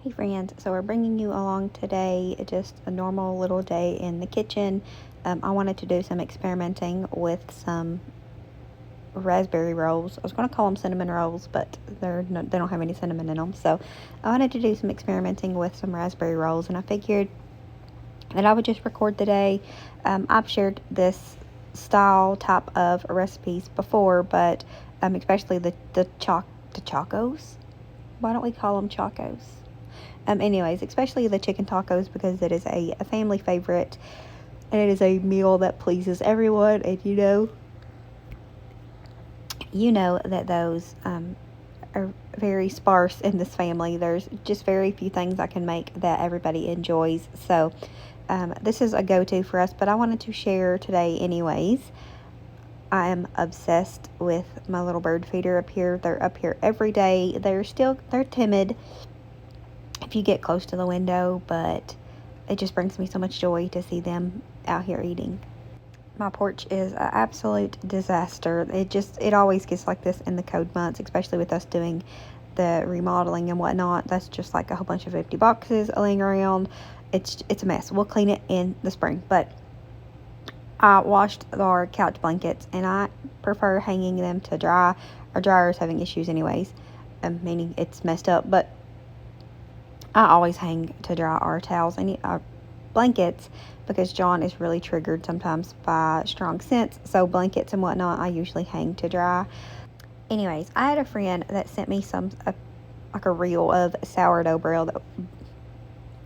Hey friends, so we're bringing you along today just a normal little day in the kitchen. I wanted to do some experimenting with some raspberry rolls. I was going to call them cinnamon rolls, but they don't have any cinnamon in them. So I wanted to do some experimenting with some raspberry rolls, and I figured that I would just record the day. I've shared this style type of recipes before, but especially the chacos. Why don't we call them chacos? Anyways, especially the chicken tacos, because it is a family favorite, and it is a meal that pleases everyone. And you know that those are very sparse in this family. There's just very few things I can make that everybody enjoys. So this is a go-to for us, but I wanted to share today anyways. I am obsessed with my little bird feeder up here. They're up here every day. They're timid if you get close to the window, but it just brings me so much joy to see them out here eating. My porch is an absolute disaster. It always gets like this in the cold months, especially with us doing the remodeling and whatnot. That's just like a whole bunch of empty boxes laying around. It's a mess. We'll clean it in the spring, but I washed our couch blankets, and I prefer hanging them to dry. Our dryer is having issues anyways, meaning it's messed up, but I always hang to dry our towels and our blankets, because John is really triggered sometimes by strong scents. So blankets and whatnot, I usually hang to dry. Anyways, I had a friend that sent me like a reel of sourdough bread.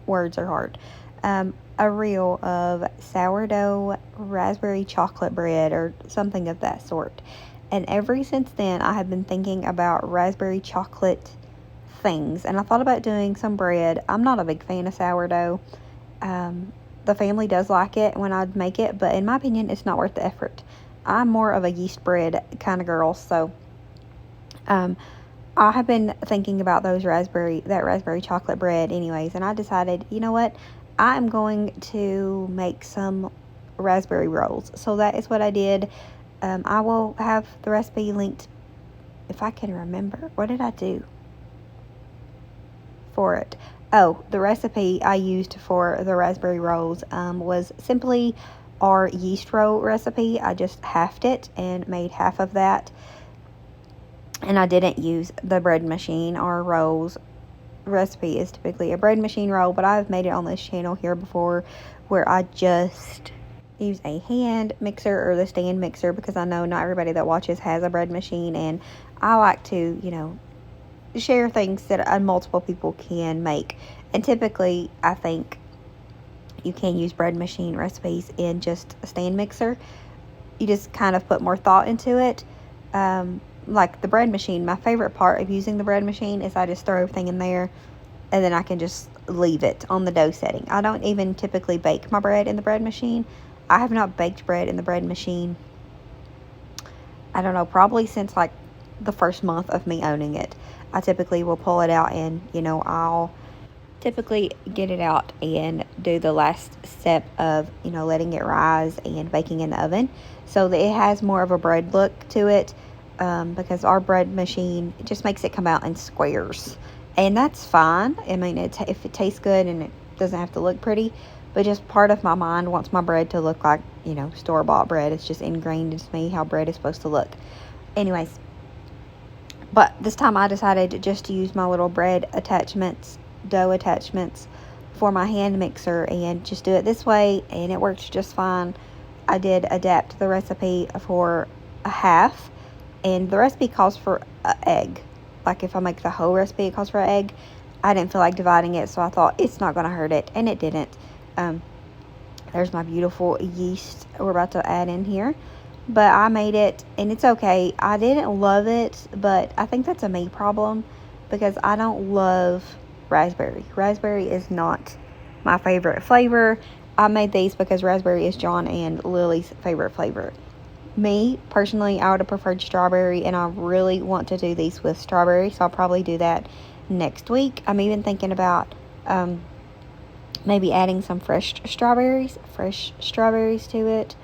Words are hard. A reel of sourdough raspberry chocolate bread or something of that sort. And ever since then, I have been thinking about raspberry chocolate things, and I thought about doing some bread. I'm not a big fan of sourdough. The family does like it when I make it, but in my opinion, it's not worth the effort. I'm more of a yeast bread kind of girl, so I have been thinking about that raspberry chocolate bread anyways, and I decided, you know what, I'm going to make some raspberry rolls. So that is what I did. I will have the recipe linked if I can remember. What did I do for it? Oh, the recipe I used for the raspberry rolls was simply our yeast roll recipe. I just halved it and made half of that, and I didn't use the bread machine. Our rolls recipe is typically a bread machine roll, but I've made it on this channel here before where I just use a hand mixer or the stand mixer, because I know not everybody that watches has a bread machine, and I like to, share things that multiple people can make. And typically I think you can use bread machine recipes in just a stand mixer. You just kind of put more thought into it. Like the bread machine, my favorite part of using the bread machine is I just throw everything in there, and then I can just leave it on the dough setting. I don't even typically bake my bread in the bread machine. I have not baked bread in the bread machine, I don't know, probably since like the first month of me owning it. I typically will pull it out, and I'll typically get it out and do the last step of letting it rise and baking in the oven, so that it has more of a bread look to it, because our bread machine just makes it come out in squares, and that's fine. I mean, if it tastes good and it doesn't have to look pretty, but just part of my mind wants my bread to look like store-bought bread. It's just ingrained into me how bread is supposed to look. Anyways, but this time I decided just to use my little dough attachments for my hand mixer and just do it this way, and it works just fine. I did adapt the recipe for a half, and the recipe calls for an egg. Like if I make the whole recipe, it calls for an egg. I didn't feel like dividing it, so I thought it's not going to hurt it, and it didn't. There's my beautiful yeast we're about to add in here. But I made it, and it's okay. I didn't love it, but I think that's a me problem, because I don't love raspberry. Raspberry is not my favorite flavor. I made these because raspberry is John and Lily's favorite flavor. Me, personally, I would have preferred strawberry, and I really want to do these with strawberry, so I'll probably do that next week. I'm even thinking about maybe adding some fresh strawberries to it.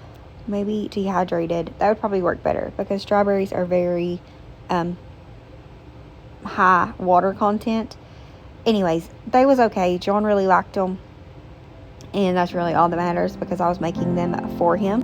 Maybe dehydrated. That would probably work better, because strawberries are very high water content, anyways, they was okay. John really liked them, and that's really all that matters because I was making them for him.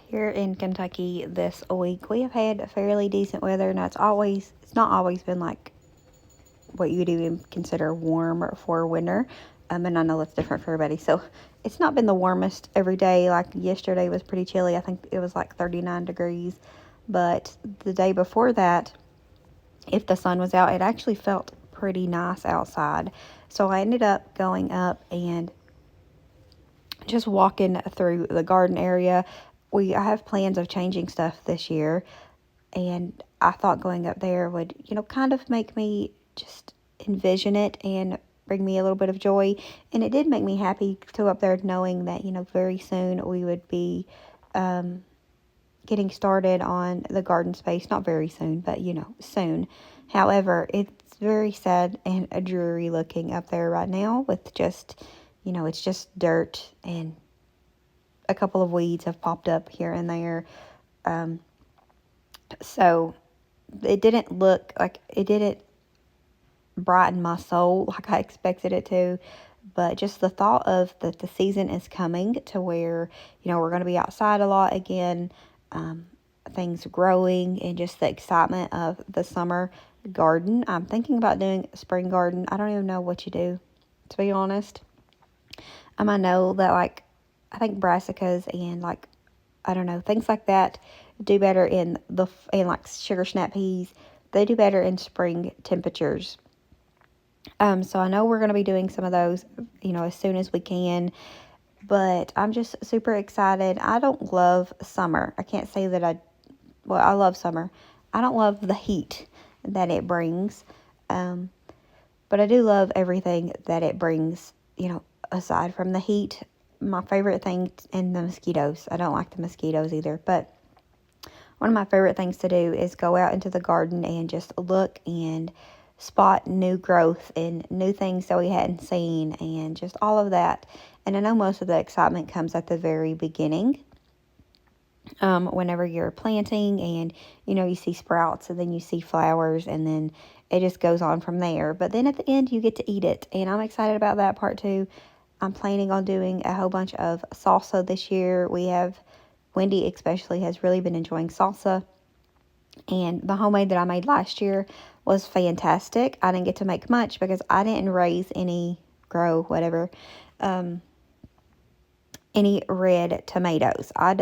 Here in Kentucky this week, we have had fairly decent weather. Now, it's not always been like what you would even consider warm for winter. And I know that's different for everybody. So it's not been the warmest every day. Like yesterday was pretty chilly. I think it was like 39 degrees. But the day before that, if the sun was out, it actually felt pretty nice outside. So I ended up going up and just walking through the garden area. I have plans of changing stuff this year, and I thought going up there would, kind of make me just envision it and bring me a little bit of joy. And it did make me happy to go up there knowing that, very soon we would be getting started on the garden space. Not very soon, but, soon. However, it's very sad and dreary looking up there right now with just, it's just dirt, and a couple of weeds have popped up here and there. So it didn't look like, it didn't brighten my soul like I expected it to. But just the thought of that the season is coming to where, we're going to be outside a lot again, things growing, and just the excitement of the summer garden. I'm thinking about doing a spring garden. I don't even know what you do, to be honest. I know that, like, I think brassicas and, like, I don't know, things like that do better in like sugar snap peas. They do better in spring temperatures. So I know we're going to be doing some of those, as soon as we can. But I'm just super excited. I don't love summer. I can't say that I love summer. I don't love the heat that it brings. But I do love everything that it brings, aside from the heat. My favorite thing, and the mosquitoes. I don't like the mosquitoes either. But one of my favorite things to do is go out into the garden and just look and spot new growth and new things that we hadn't seen, and just all of that. And I know most of the excitement comes at the very beginning, whenever you're planting and, you see sprouts, and then you see flowers, and then it just goes on from there. But then at the end, you get to eat it, and I'm excited about that part too. I'm planning on doing a whole bunch of salsa this year. Wendy especially has really been enjoying salsa. And the homemade that I made last year was fantastic. I didn't get to make much because I didn't grow, whatever, any red tomatoes. I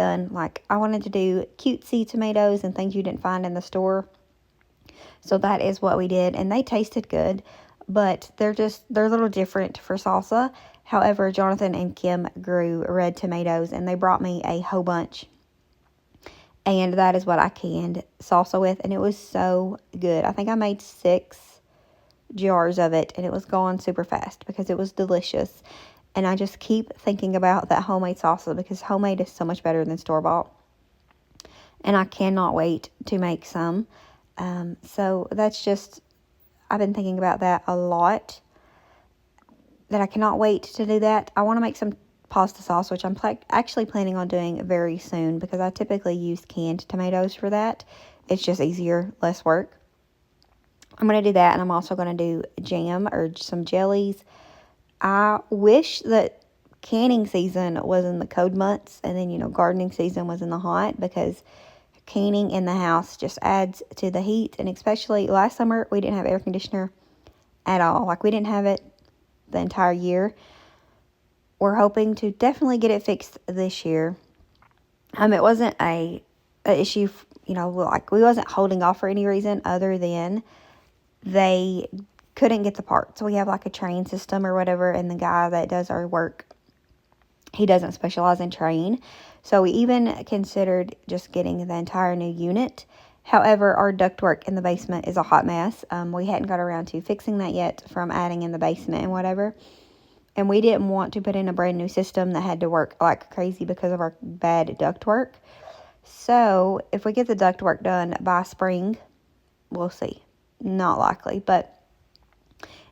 wanted to do cutesy tomatoes and things you didn't find in the store. So that is what we did. And they tasted good, but they're a little different for salsa. However, Jonathan and Kim grew red tomatoes, and they brought me a whole bunch. And that is what I canned salsa with, and it was so good. I think I made 6 jars of it, and it was gone super fast because it was delicious. And I just keep thinking about that homemade salsa because homemade is so much better than store-bought. And I cannot wait to make some. So that's just, I've been thinking about that a lot, that I cannot wait to do that. I want to make some pasta sauce, which I'm actually planning on doing very soon because I typically use canned tomatoes for that. It's just easier, less work. I'm going to do that, and I'm also going to do jam or some jellies. I wish that canning season was in the cold months, and then, gardening season was in the hot, because canning in the house just adds to the heat. And especially last summer, we didn't have air conditioner at all. Like, we didn't have it the entire year. We're hoping to definitely get it fixed this year. It wasn't a issue, like we wasn't holding off for any reason other than they couldn't get the parts. So we have like a train system or whatever, and the guy that does our work, he doesn't specialize in train. So we even considered just getting the entire new unit. However, our ductwork in the basement is a hot mess. We hadn't got around to fixing that yet from adding in the basement and whatever. And we didn't want to put in a brand new system that had to work like crazy because of our bad ductwork. So if we get the ductwork done by spring, we'll see. Not likely, but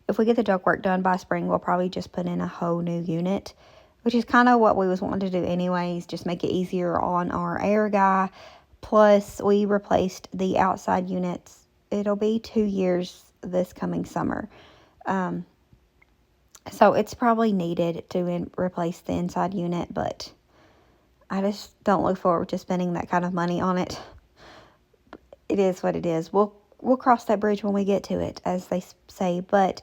if we get the ductwork done by spring, we'll probably just put in a whole new unit, which is kind of what we was wanting to do anyways, just make it easier on our air guy. Plus, we replaced the outside units. It'll be 2 years this coming summer. So it's probably needed to replace the inside unit, but I just don't look forward to spending that kind of money on it. It is what it is. We'll cross that bridge when we get to it, as they say. But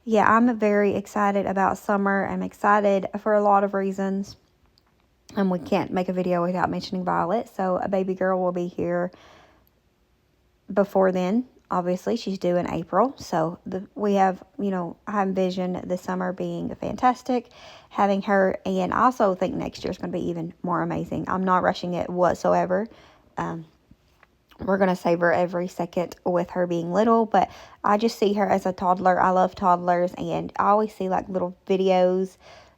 yeah, I'm very excited about summer. I'm excited for a lot of reasons. And we can't make a video without mentioning Violet. So a baby girl will be here before then. Obviously, she's due in April. So we have, I envision this summer being fantastic, having her. And I also think next year is going to be even more amazing. I'm not rushing it whatsoever. We're going to savor every second with her being little, but I just see her as a toddler. I love toddlers, and I always see like little videos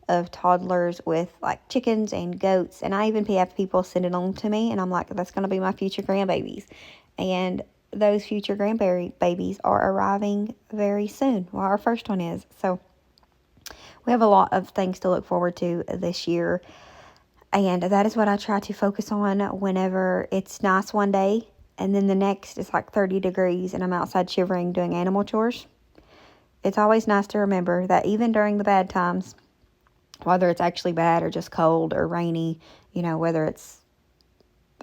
of toddlers with like chickens and goats, and I even have people sending them to me, and I'm like, that's going to be my future grandbabies. And those future grandbabies are arriving very soon. Well, our first one is. So we have a lot of things to look forward to this year, and that is what I try to focus on whenever it's nice one day. and then the next is like 30 degrees and I'm outside shivering doing animal chores. It's always nice to remember that even during the bad times, whether it's actually bad or just cold or rainy, whether it's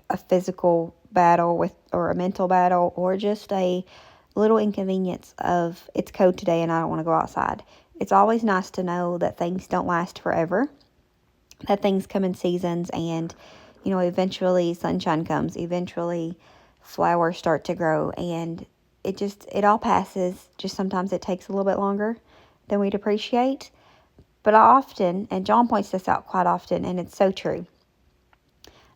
a physical battle or a mental battle or just a little inconvenience of it's cold today and I don't want to go outside. It's always nice to know that things don't last forever, that things come in seasons, and eventually sunshine comes, eventually flowers start to grow, and it all passes. Just sometimes it takes a little bit longer than we'd appreciate. But I often, and John points this out quite often, and it's so true,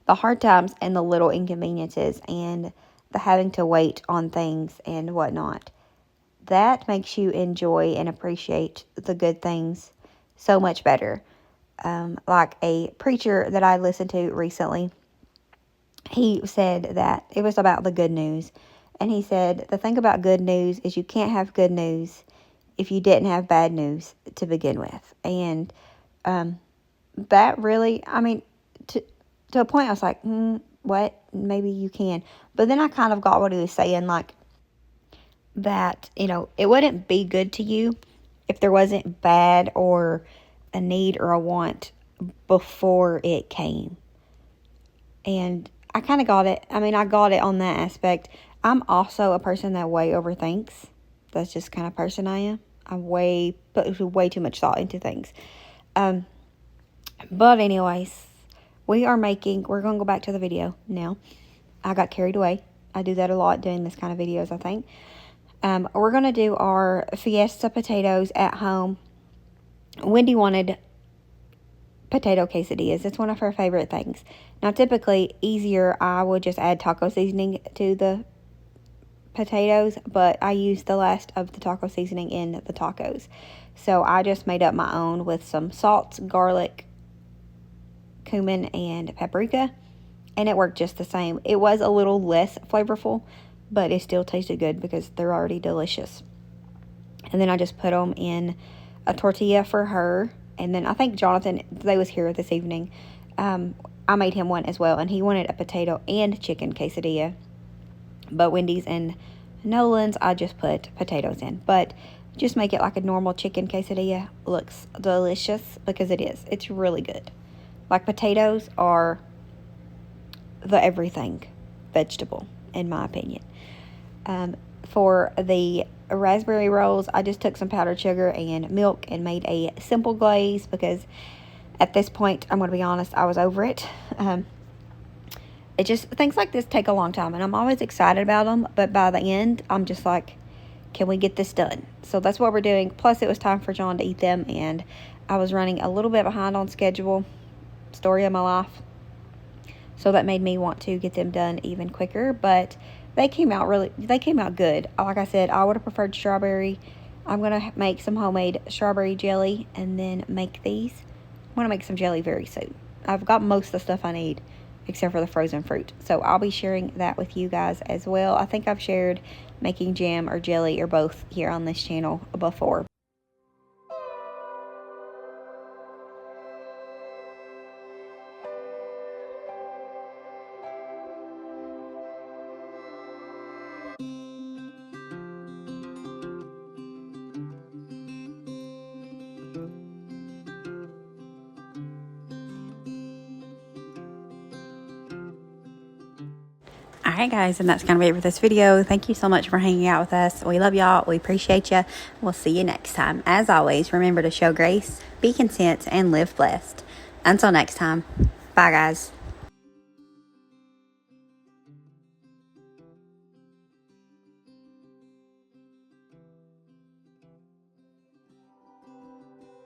the hard times and the little inconveniences and the having to wait on things and whatnot, that makes you enjoy and appreciate the good things so much better. Like a preacher that I listened to recently, he said that it was about the good news. And he said, the thing about good news is you can't have good news if you didn't have bad news to begin with. And that really, to a point I was like, what? Maybe you can. But then I kind of got what he was saying, like that, it wouldn't be good to you if there wasn't bad or a need or a want before it came. And I kind of got it. I got it on that aspect. I'm also a person that way overthinks. That's just the kind of person I am. I put way too much thought into things. But anyways, we're going to go back to the video now. I got carried away. I do that a lot doing this kind of videos, I think. We're going to do our fiesta potatoes at home. Wendy wanted potato quesadillas. It's one of her favorite things. Now, typically, easier, I would just add taco seasoning to the potatoes, but I used the last of the taco seasoning in the tacos. So I just made up my own with some salt, garlic, cumin, and paprika, and it worked just the same. It was a little less flavorful, but it still tasted good because they're already delicious. And then I just put them in a tortilla for her. And then I think Jonathan, they was here this evening. I made him one as well, and he wanted a potato and chicken quesadilla. But Wendy's and Nolan's, I just put potatoes in. But just make it like a normal chicken quesadilla. Looks delicious because it is. It's really good. Like, potatoes are the everything vegetable, in my opinion. For the raspberry rolls, I just took some powdered sugar and milk and made a simple glaze because at this point, I'm going to be honest, I was over it. Things like this take a long time, and I'm always excited about them, but by the end, I'm just like, can we get this done? So that's what we're doing. Plus, it was time for John to eat them, and I was running a little bit behind on schedule. Story of my life. So that made me want to get them done even quicker, but they came out good. Like I said, I would have preferred strawberry. I'm going to make some homemade strawberry jelly and then make these. I'm going to make some jelly very soon. I've got most of the stuff I need except for the frozen fruit. So I'll be sharing that with you guys as well. I think I've shared making jam or jelly or both here on this channel before. Alright guys, and that's going to be it for this video. Thank you so much for hanging out with us. We love y'all. We appreciate you. We'll see you next time. As always, remember to show grace, be content, and live blessed. Until next time. Bye guys.